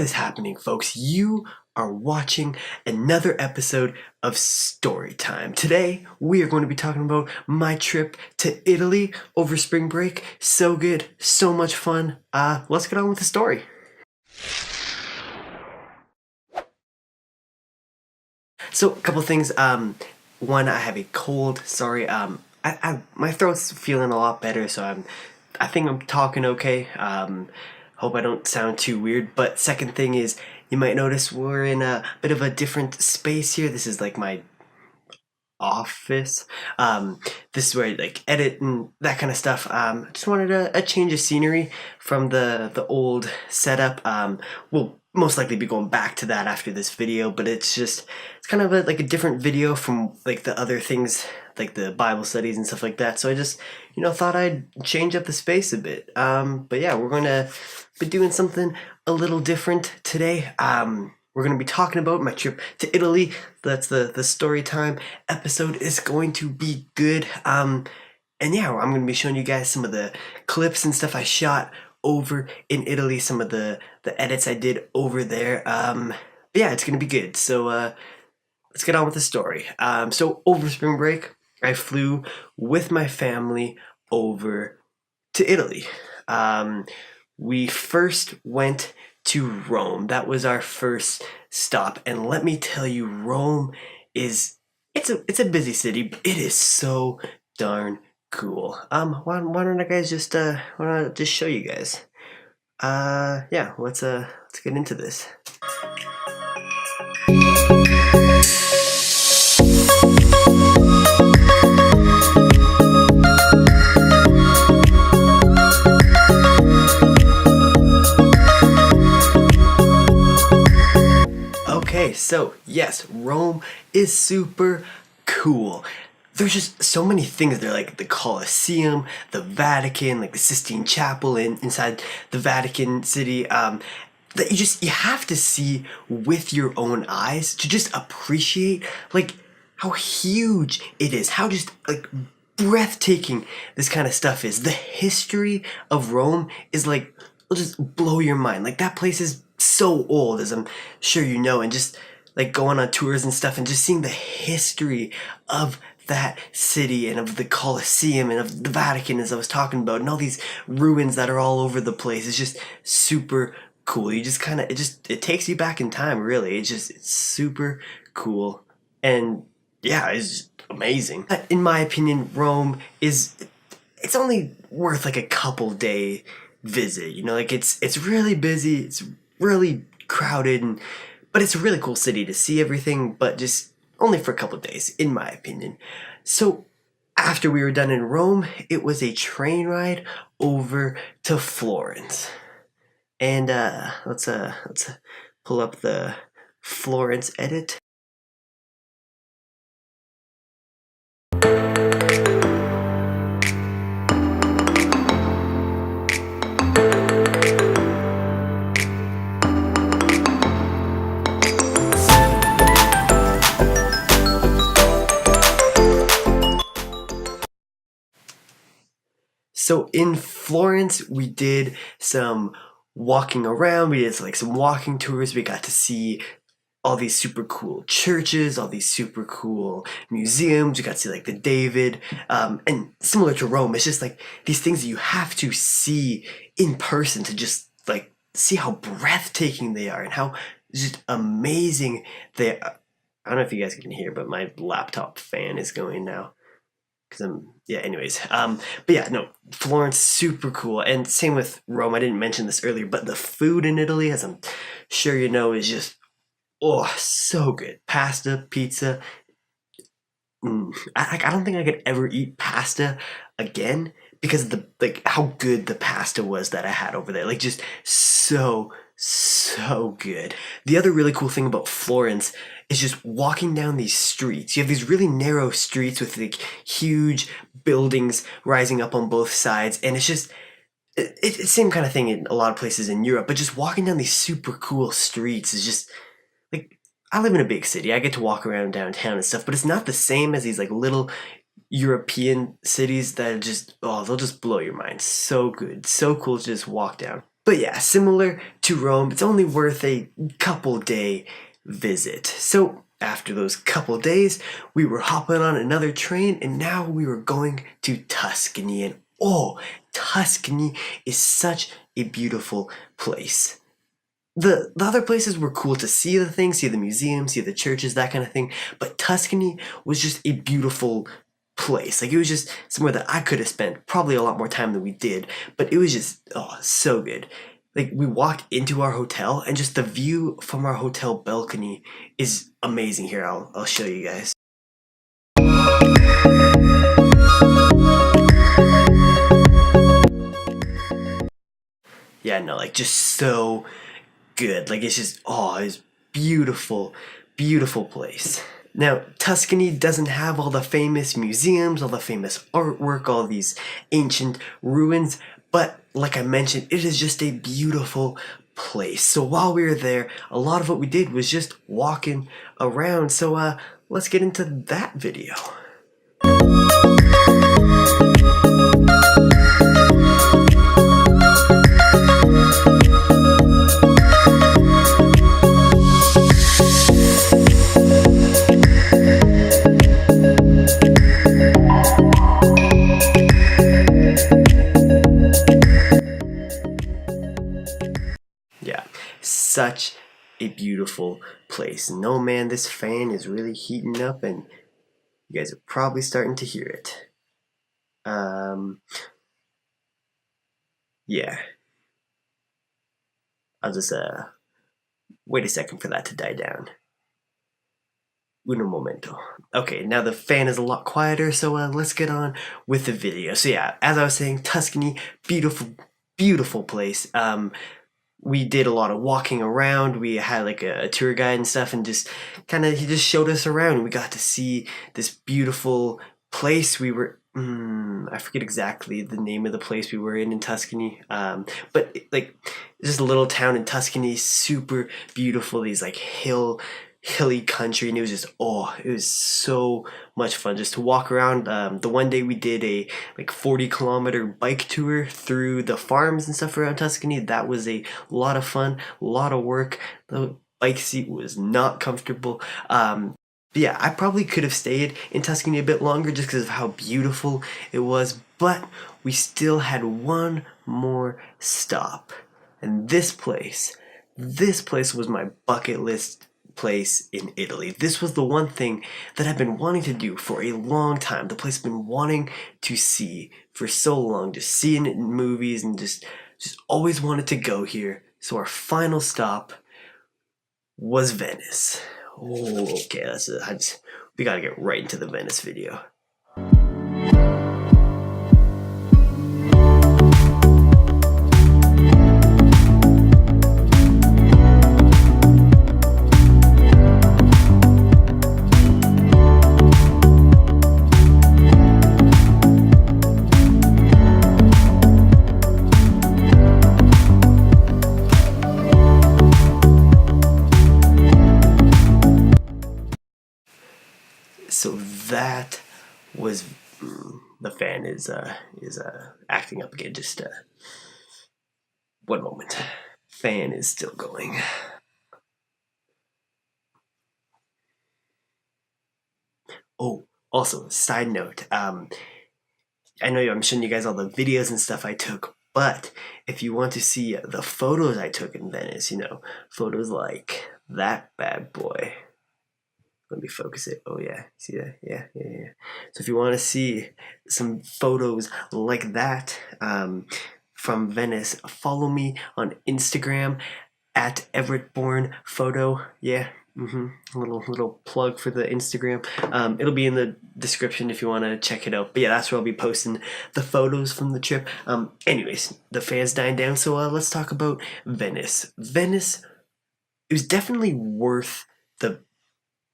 What is happening, folks? You are watching another episode of Storytime. Today, we are going to be talking about my trip to Italy over spring break. So good, so much fun. Let's get on with the story. So, a couple things. One, I have a cold. Sorry. My throat's feeling a lot better, so I think I'm talking okay. Hope I don't sound too weird. But second thing is, you might notice we're in a bit of a different space here. This is like my office. This is where I like edit and that kind of stuff. Just wanted a change of scenery from the old setup. We'll most likely be going back to that after this video, but it's kind of like a different video from like the other things, like the Bible studies and stuff like that. So I just thought I'd change up the space a bit. But yeah, we're going to be doing something a little different today. We're going to be talking about my trip to Italy. That's the story time episode is going to be good. And yeah, I'm going to be showing you guys some of the clips and stuff I shot over in Italy, some of the edits I did over there. But yeah, it's going to be good. So let's get on with the story. So over spring break, I flew with my family over to Italy. We first went to Rome. That was our first stop, and let me tell you, Rome it's a busy city, but it is so darn cool. Why don't I guys just show you guys? Yeah, let's get into this. Okay, so yes, Rome is super cool. There's just so many things there, like the Colosseum, the Vatican, like the Sistine Chapel inside the Vatican City, that you have to see with your own eyes to just appreciate like how huge it is, how just like breathtaking this kind of stuff is. The history of Rome is like, will just blow your mind. Like that place is so old, as I'm sure you know, and just like going on tours and stuff and just seeing the history of that city and of the Colosseum and of the Vatican, as I was talking about, and all these ruins that are all over the place. It's just super cool. You just kind of, it takes you back in time, really. It's super cool. And yeah, it's just amazing. But in my opinion, Rome it's only worth like a couple day visit. Like it's really busy, it's really crowded, but it's a really cool city to see everything, but just only for a couple of days, in my opinion. So after we were done in Rome, it was a train ride over to Florence. And let's pull up the Florence edit. So in Florence, we did some walking around. We did like some walking tours. We got to see all these super cool churches, all these super cool museums. You got to see like the David, and similar to Rome, it's just like these things that you have to see in person to just like see how breathtaking they are and how just amazing they are. I don't know if you guys can hear, but my laptop fan is going now. Anyways, but yeah, no, Florence, super cool. And same with Rome. I didn't mention this earlier, but the food in Italy, as I'm sure you know, is just, so good. Pasta, pizza. I don't think I could ever eat pasta again because of how good the pasta was that I had over there. Like just so good. The other really cool thing about Florence is just walking down these streets. You have these really narrow streets with like huge buildings rising up on both sides, and it's just it's the same kind of thing in a lot of places in Europe, but just walking down these super cool streets is just like, I live in a big city. I get to walk around downtown and stuff, but it's not the same as these like little European cities that just, they'll just blow your mind. So good, so cool to just walk down. But yeah, similar to Rome, it's only worth a couple day visit. So after those couple days, we were hopping on another train and now we were going to Tuscany. And oh, Tuscany is such a beautiful place. The other places were cool to see the things, see the museums, see the churches, that kind of thing. But Tuscany was just a beautiful place. Like, it was just somewhere that I could have spent probably a lot more time than we did. But it was just, oh, so good. Like, we walked into our hotel and just the view from our hotel balcony is amazing. Here, I'll show you guys. Yeah, no, like, just so good. Like, it's just, oh, it's beautiful, beautiful place. Now, Tuscany doesn't have all the famous museums, all the famous artwork, all these ancient ruins, but like I mentioned, it is just a beautiful place. So while we were there, a lot of what we did was just walking around. So let's get into that video. Yeah, such a beautiful place. No, man, this fan is really heating up and you guys are probably starting to hear it. Yeah. I'll just wait a second for that to die down. Uno momento. Okay, now the fan is a lot quieter, so let's get on with the video. So yeah, as I was saying, Tuscany, beautiful, beautiful place. We did a lot of walking around. We had like a tour guide and stuff, and just he just showed us around. We got to see this beautiful place. We were I forget exactly the name of the place we were in Tuscany. But like just a little town in Tuscany, super beautiful. These like hilly country, and it was just it was so much fun just to walk around. The one day we did a like 40-kilometer bike tour through the farms and stuff around Tuscany. That was a lot of fun, a lot of work. The bike seat was not comfortable. But yeah, I probably could have stayed in Tuscany a bit longer just because of how beautiful it was, but we still had one more stop. And this place was my bucket list place in Italy. This was the one thing that I've been wanting to do for a long time. The place I've been wanting to see for so long, just seeing it in movies and just always wanted to go here. So our final stop was Venice. Oh, okay, we gotta get right into the Venice video. So that was the fan is acting up again. Just one moment. Fan is still going. Oh, also, side note. I know I'm showing you guys all the videos and stuff I took, but if you want to see the photos I took in Venice, photos like that bad boy. Let me focus it. Oh yeah, see that? Yeah. So if you want to see some photos like that from Venice, follow me on Instagram at everitt.born photo. Yeah. Little plug for the Instagram. It'll be in the description if you want to check it out. But yeah, that's where I'll be posting the photos from the trip. Anyways, the fan's dying down, so let's talk about Venice. Venice, it was definitely worth the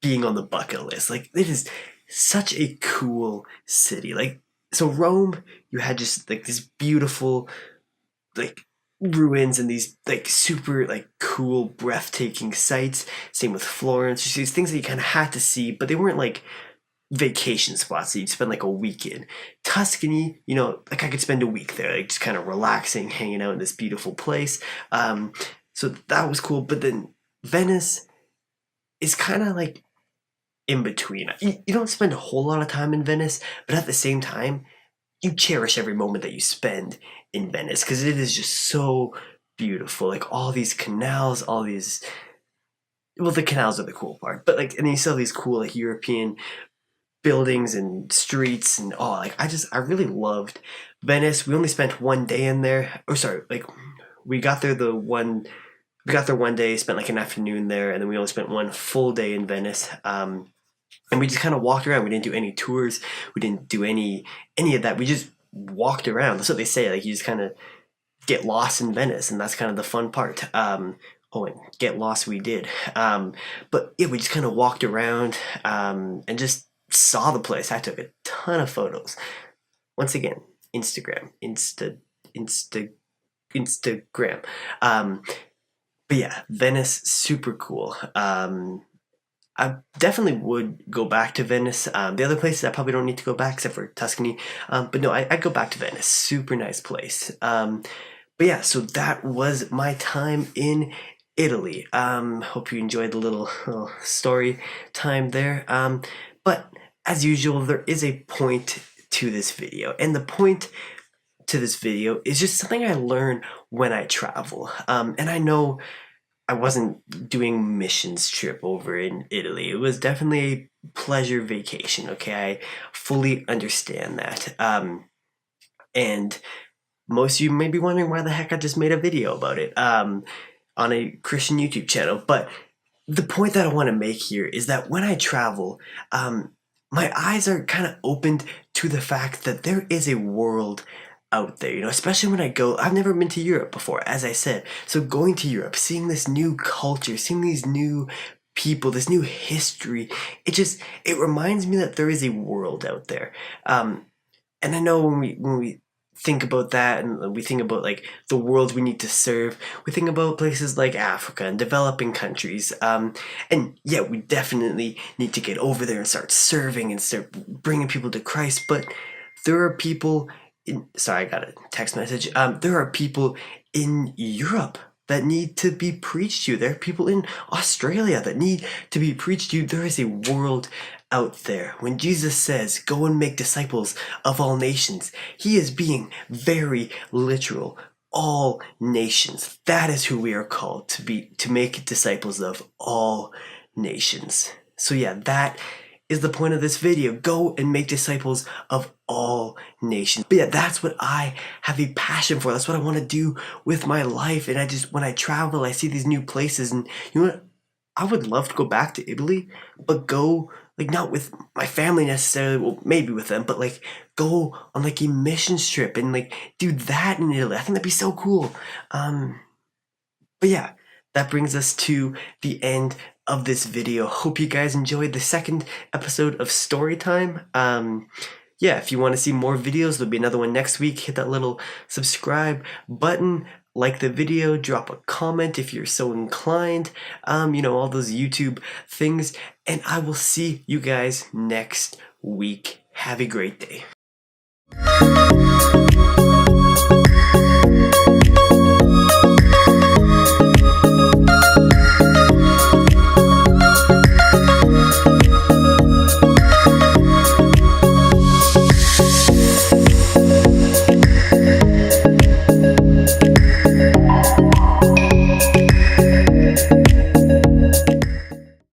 being on the bucket list. Like, it is such a cool city. Like, so Rome, you had just like this beautiful like ruins and these like super like cool breathtaking sights. Same with Florence, just these things that you kind of had to see, but they weren't like vacation spots that you'd spend like a week in. Tuscany, you know, like I could spend a week there, like just kind of relaxing, hanging out in this beautiful place. So that was cool. But then Venice is kind of like in between. You don't spend a whole lot of time in Venice, but at the same time, you cherish every moment that you spend in Venice because it is just so beautiful. Like all these canals, all these. Well, the canals are the cool part, but like, and you still have these cool like European buildings and streets and like I really loved Venice. We only spent one day in there. Oh, sorry, like we got there we got there one day, spent like an afternoon there, and then we only spent one full day in Venice. And we just kind of walked around. We didn't do any tours. We didn't do any of that. We just walked around. That's what they say. Like you just kind of get lost in Venice, and that's kind of the fun part. And get lost we did. But yeah, we just kind of walked around and just saw the place. I took a ton of photos. Once again, Instagram. But yeah, Venice, super cool. I definitely would go back to Venice. The other places I probably don't need to go back except for Tuscany. But no, I'd go back to Venice. Super nice place. But yeah, so that was my time in Italy. Hope you enjoyed the little story time there. But as usual, there is a point to this video. And the point to this video is just something I learn when I travel. And I know I wasn't doing missions trip over in Italy. It was definitely a pleasure vacation, okay? I fully understand that. And most of you may be wondering why the heck I just made a video about it on a Christian YouTube channel. But the point that I want to make here is that when I travel, my eyes are kind of opened to the fact that there is a world out there, you know, especially when I go. I've never been to Europe before, as I said. So going to Europe, seeing this new culture, seeing these new people, this new history, it reminds me that there is a world out there. And I know when we think about that and we think about like the world we need to serve, we think about places like Africa and developing countries. And yeah, we definitely need to get over there and start serving and start bringing people to Christ. But there are people sorry, I got a text message. There are people in Europe that need to be preached to. There are people in Australia that need to be preached to. There is a world out there. When Jesus says, go and make disciples of all nations, he is being very literal. All nations. That is who we are called to make disciples of all nations. So yeah, that is the point of this video. Go and make disciples of all nations. But yeah, that's what I have a passion for. That's what I want to do with my life. And when I travel, I see these new places, and you know what? I would love to go back to Italy, but go like not with my family necessarily, well maybe with them, but like go on like a missions trip and like do that in Italy. I think that'd be so cool. But yeah, that brings us to the end of this video. Hope you guys enjoyed the second episode of Storytime. Yeah, if you want to see more videos, there'll be another one next week. Hit that little subscribe button, like the video, drop a comment if you're so inclined, you know, all those YouTube things, and I will see you guys next week. Have a great day.